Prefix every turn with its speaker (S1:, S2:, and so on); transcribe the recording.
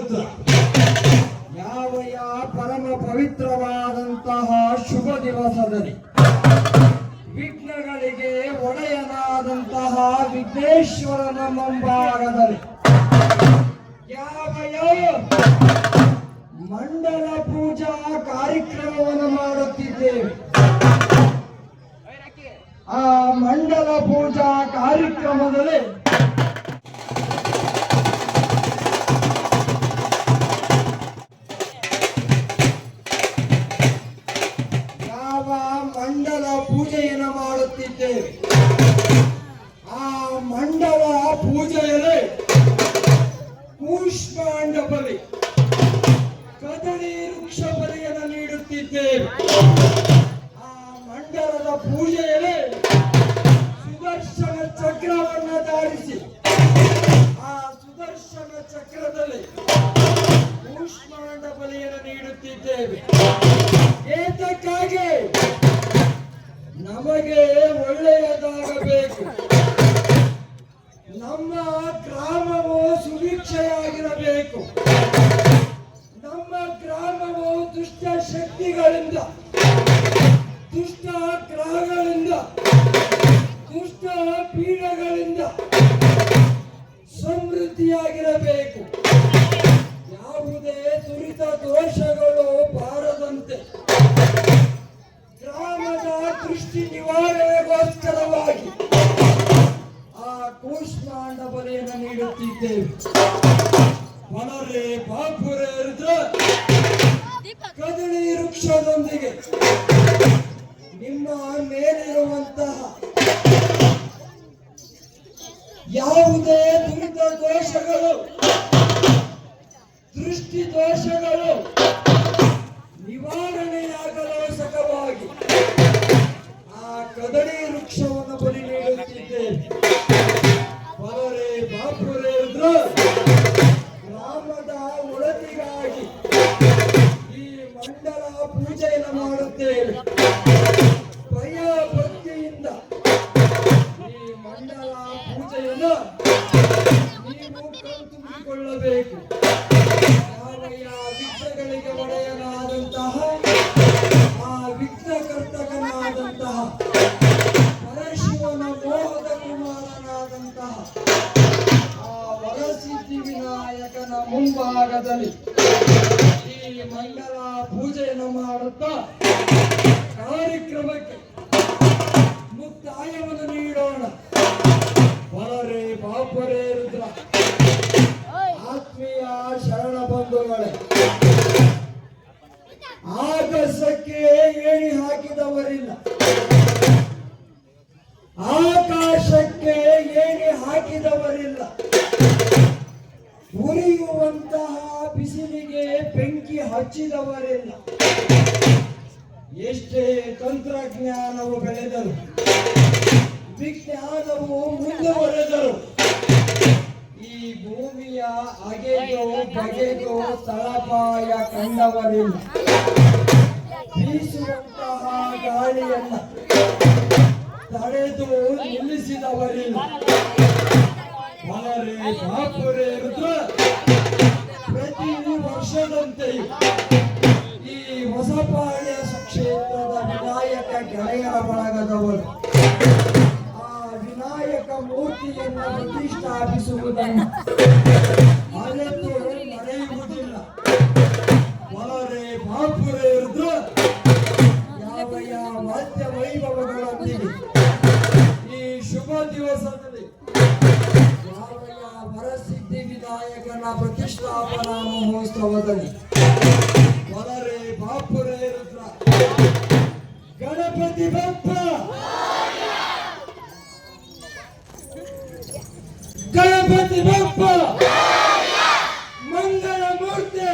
S1: ರುದ್ರ ಯಾವ ಪರಮ ಪವಿತ್ರವಾದಂತಹ ಶುಭ ದಿವಸದಲ್ಲಿ ವಿಘ್ನಗಳಿಗೆ ಒಡೆಯನಾದಂತಹ ವಿಘ್ನೇಶ್ವರನ ಮುಂಭಾಗದಲ್ಲಿ ಯಾವ ಮಂಡಲ ಪೂಜಾ ಕಾರ್ಯಕ್ರಮವನ್ನು ಮಾಡುತ್ತಿದ್ದೇವೆ. ಆ ಮಂಡಲ ಪೂಜಾ ಕಾರ್ಯಕ್ರಮದಲ್ಲಿ ಯಾವ ಮಂಡಲ ಪೂಜೆಯನ್ನು ಮಾಡುತ್ತಿದ್ದೇವೆ. ಆ ಮಂಡಲ ಪೂಜೆಯಲ್ಲಿ ಕೂಷ್ಮಾಂಡ ಬಲಿ, ಕದಳಿ ವೃಕ್ಷ ಬಲಿಯನ್ನು ನೀಡುತ್ತಿದ್ದೇವೆ. ಆ ಮಂಡಲದ ಪೂಜೆಯಲ್ಲಿ ಸುದರ್ಶನ ಚಕ್ರವನ್ನು ಧಾರಿಸಿ ಆ ಸುದರ್ಶನ ಚಕ್ರದಲ್ಲಿ ಕೂಷ್ಮಾಂಡ ಬಲಿಯನ್ನು ನೀಡುತ್ತಿದ್ದೇವೆ. ಏತಕ್ಕಾಗಿ ನಮಗೆ ಒಳ್ಳೆಯದಾಗಬೇಕು, ನಮ್ಮ ಗ್ರಾಮವು ಸುಭಿಕ್ಷೆಯಾಗಿರಬೇಕು, ನಮ್ಮ ಗ್ರಾಮವು ದುಷ್ಟ ಶಕ್ತಿಗಳಿಂದ, ದುಷ್ಟ ಗ್ರಹಗಳಿಂದ, ದುಷ್ಟ ಪೀಡಗಳಿಂದ ಸಮೃದ್ಧಿಯಾಗಿರಬೇಕು. ಯಾವುದೇ ದುರಿತ ದೋಷಗಳು ಬಾರದಂತೆ ಗ್ರಾಮದ ದೃಷ್ಟಿ ನಿವಾರಣೆಗೋಸ್ಕರವಾಗಿ ಆ ಕೂಷ್ಮಾಂಡ ಬಲಿಯನ್ನು ನೀಡುತ್ತಿದ್ದೇವೆ. ಹೊಲರೆ ಬಾಪುರೆ ಕದಳಿ ವೃಕ್ಷದೊಂದಿಗೆ ನಿಮ್ಮ ಮೇಲಿರುವಂತಹ ಯಾವುದೇ ದುರಿತ ದೋಷಗಳು, ದೃಷ್ಟಿ ದೋಷಗಳು ನಿವಾರಣೆಯಾಗಲು ಸಕವಾಗಿ ಆ ಕದಳಿ ವೃಕ್ಷವನ್ನು ಬಲಿ ನೀಡುತ್ತಿದ್ದೇವೆ. ಹೊಲರೆ ಬಾಪುರೆ ಗ್ರಾಮದ ಒಳತಿಗಾಗಿ ಈ ಮಂಡಲ ಪೂಜೆಯನ್ನು ಮಾಡುತ್ತೇವೆ. ಭಯ ಭಕ್ತಿಯಿಂದ ಈ ಮಂಡಲ ಪೂಜೆಯನ್ನು ನೀವು ಕಣ್ತುಂಬಿಕೊಳ್ಳಬೇಕು. ಯಾವ ವಿಘ್ನಗಳಿಗೆ ಒಡೆಯನಾದಂತಹ ಆ ವಿಘ್ನಕರ್ತಕನಾದಂತಹ ಪರಶಿವನ ಮೋಹದ ಕುಮಾರನಾದಂತಹ ಆ ವರಸಿದ್ಧಿ ವಿನಾಯಕನ ಮುಂಭಾಗದಲ್ಲಿ ಈ ಮಂಡಲ ಪೂಜೆಯನ್ನು ಮಾಡುತ್ತಾ ಕಾರ್ಯಕ್ರಮಕ್ಕೆ ಮುಕ್ತಾಯವನ್ನು ನೀಡೋಣ. ಹೊಲರೆ ಬಾಪುರೆ ರುದ್ರ ಆತ್ಮೀಯ ಶರಣ ಬಂಧುಗಳೇ, ಆಕಾಶಕ್ಕೆ ಏಣಿ ಹಾಕಿದವರಿಲ್ಲ, ಆಕಾಶಕ್ಕೆ ಏಣಿ ಹಾಕಿದವರಿಲ್ಲ, ಉರಿಯುವಂತಹ ಬಿಸಿಲಿಗೆ ಬೆಂಕಿ ಹಚ್ಚಿದವರಿಲ್ಲ. ಎಷ್ಟೇ ತಂತ್ರಜ್ಞಾನವು ಬೆಳೆದರು, ವಿಜ್ಞಾನವು ಮುಂದುವರೆದರು, ಈ ಭೂಮಿಯ ಅಗೆಯೋ ಬಗೆಗೋ ತಳಪಾಯ ಕಂಡವರಿಲ್ಲ. ಬೀಸುವಂತಹ ಗಾಳಿಯನ್ನ ತಡೆದು ನಿಲ್ಲಿಸಿದವರಿಲ್ಲ. ಹೊಲರೆ ಬಾಪುರೆ ಪ್ರತಿ ವರ್ಷದಂತೆಯೂ ಈ ಹೊಸಪಾಳ್ಯ ಕ್ಷೇತ್ರದ ವಿನಾಯಕ ಗೆಳೆಯರ ಬಳಗದವರು ಆ ವಿನಾಯಕ ಮೂರ್ತಿಯನ್ನು ಪ್ರತಿಷ್ಠಾಪಿಸುವುದನ್ನು ಅರಿತು ನಡೆಯುವುದಿಲ್ಲ. ಹೊಲರೆ ಬಾಪುರೆ ಯಾವ ವಾದ್ಯ ವೈಭವಗಳೊಂದಿಗೆ ಈ ಶುಭ ದಿವಸದಲ್ಲಿ ಯಾವ ವರಸಿದ್ಧಿ ವಿನಾಯಕನ ಪ್ರತಿಷ್ಠಾಪನಾ ಮಹೋತ್ಸವದಲ್ಲಿ ಹೊಲರೆ ಬಾಪುರೆ ಗಣಪತಿ ಬಪ್ಪ, ಗಣಪತಿ ಬಪ್ಪ, ಮಂಗಳ ಮೂರ್ತಿ.